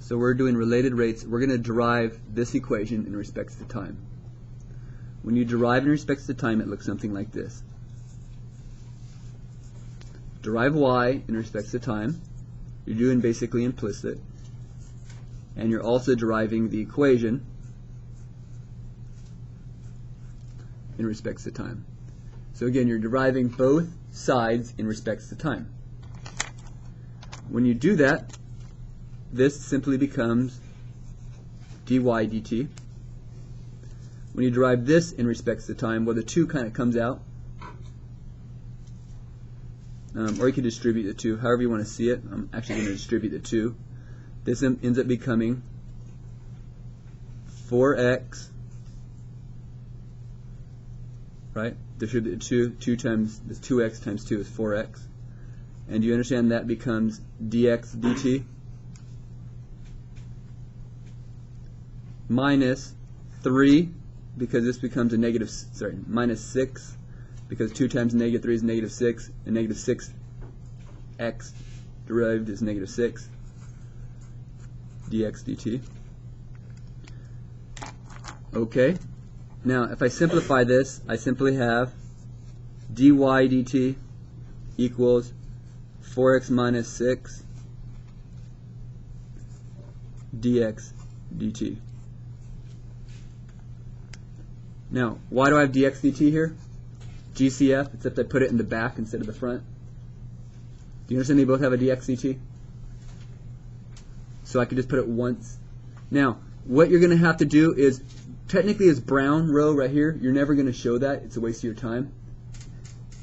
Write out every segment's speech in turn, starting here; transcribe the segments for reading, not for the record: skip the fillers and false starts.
So we're doing related rates. We're going to derive this equation in respect to time. When you derive in respect to time, it looks something like this. Derive y in respect to time. You're doing basically implicit. And you're also deriving the equation in respect to time. So again, you're deriving both sides in respect to time. When you do that, this simply becomes dy dt. When you derive this in respect to time, well, the 2 kind of comes out. Or you can distribute the 2, however you want to see it. I'm actually going to distribute the 2. This ends up becoming 4x, right? Distribute the 2 times, this 2x times 2 is 4x. And you understand that becomes dx dt minus 3, because this becomes a negative, minus 6, because 2 times negative 3 is negative 6, and negative 6x derived is negative 6, dx dt. Okay, now if I simplify this, I simply have dy dt equals 4x minus 6 dx dt. Now, why do I have dx dt here? GCF, except I put it in the back instead of the front. Do you understand they both have a dx dt? So I could just put it once. Now, what you're going to have to do is, technically this brown row right here, you're never going to show that. It's a waste of your time.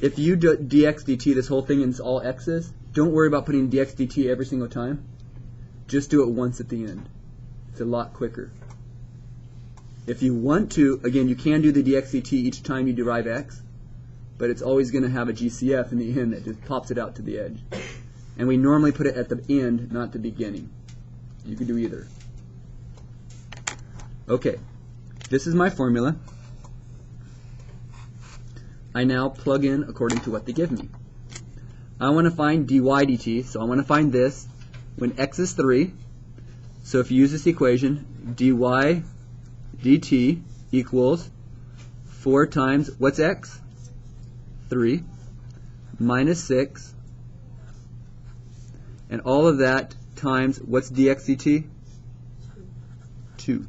If you do dx dt, this whole thing, and it's all x's, don't worry about putting dx dt every single time. Just do it once at the end. It's a lot quicker. If you want to, again, you can do the dx dt each time you derive x, but it's always going to have a GCF in the end that just pops it out to the edge. And we normally put it at the end, not the beginning. You can do either. Okay, this is my formula. I now plug in according to what they give me. I want to find dy dt, so I want to find this when x is 3. So if you use this equation, dy dt equals 4 times, what's x? 3 minus 6, and all of that times, what's dx dt? 2.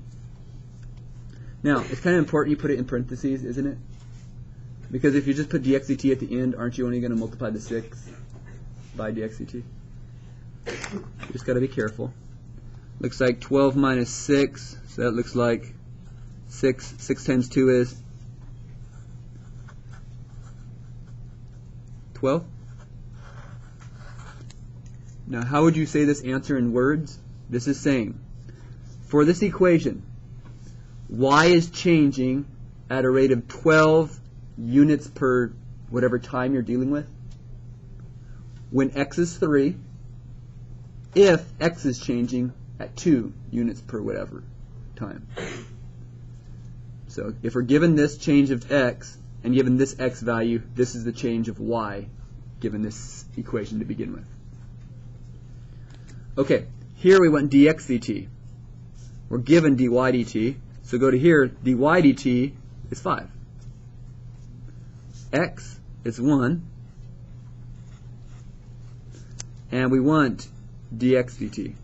Now, it's kind of important you put it in parentheses, isn't it? Because if you just put dx dt at the end, aren't you only going to multiply the 6 by dx dt? You just got to be careful. Looks like 12 minus 6, so that looks like 6. 6 times 2 is 12. Now, how would you say this answer in words? This is saying, for this equation, y is changing at a rate of 12 units per whatever time you're dealing with when x is 3, if x is changing at 2 units per whatever time. So if we're given this change of x and given this x value, this is the change of y given this equation to begin with. Okay, here we want dx dt. We're given dy dt, so go to here, dy dt is 5. X is 1, and we want dx dt.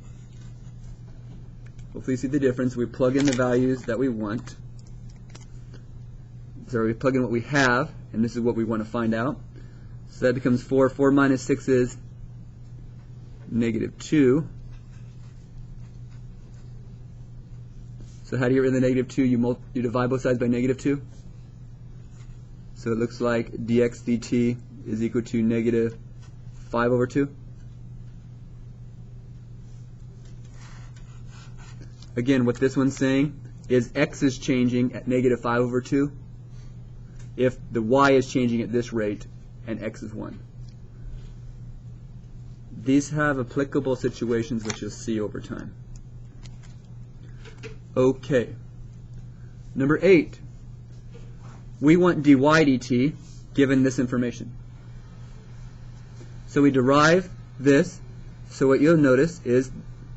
Hopefully you see the difference. We plug in the values that we want. So we plug in what we have, and this is what we want to find out. So that becomes 4. 4 minus 6 is negative 2. So how do you get rid of the negative 2? You divide both sides by negative 2. So it looks like dx dt is equal to negative 5 over 2. Again, what this one's saying is x is changing at negative 5 over 2 if the y is changing at this rate and x is 1. These have applicable situations which you'll see over time. Okay. Number 8. We want dy dt given this information. So we derive this. So what you'll notice is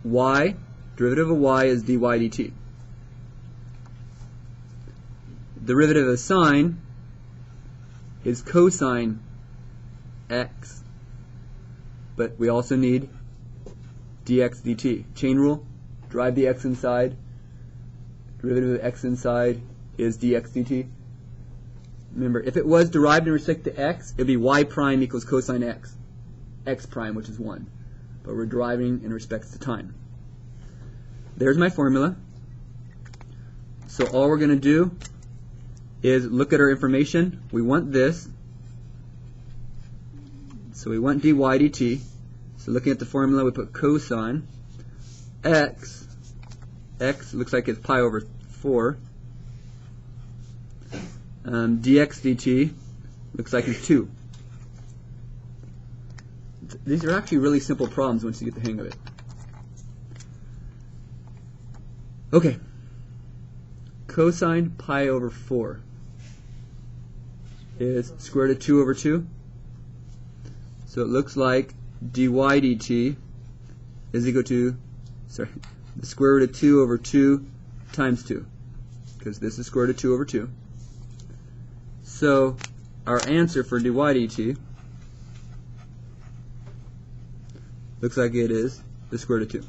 y Derivative of y is dy dt. Derivative of sine is cosine x, but we also need dx dt. Chain rule, drive the x inside. Derivative of x inside is dx dt. Remember, if it was derived in respect to x, it would be y prime equals cosine x, x prime, which is 1. But we're deriving in respect to time. There's my formula. So all we're going to do is look at our information. We want this. So we want dy dt. So looking at the formula, we put cosine x. X looks like it's pi over 4. Dx dt looks like it's 2. These are actually really simple problems once you get the hang of it. Okay. Cosine pi over 4 is square root of 2 over 2. So it looks like dy dt is equal to, the square root of 2 over 2 times 2, because this is square root of 2 over 2. So our answer for dy dt looks like it is the square root of 2.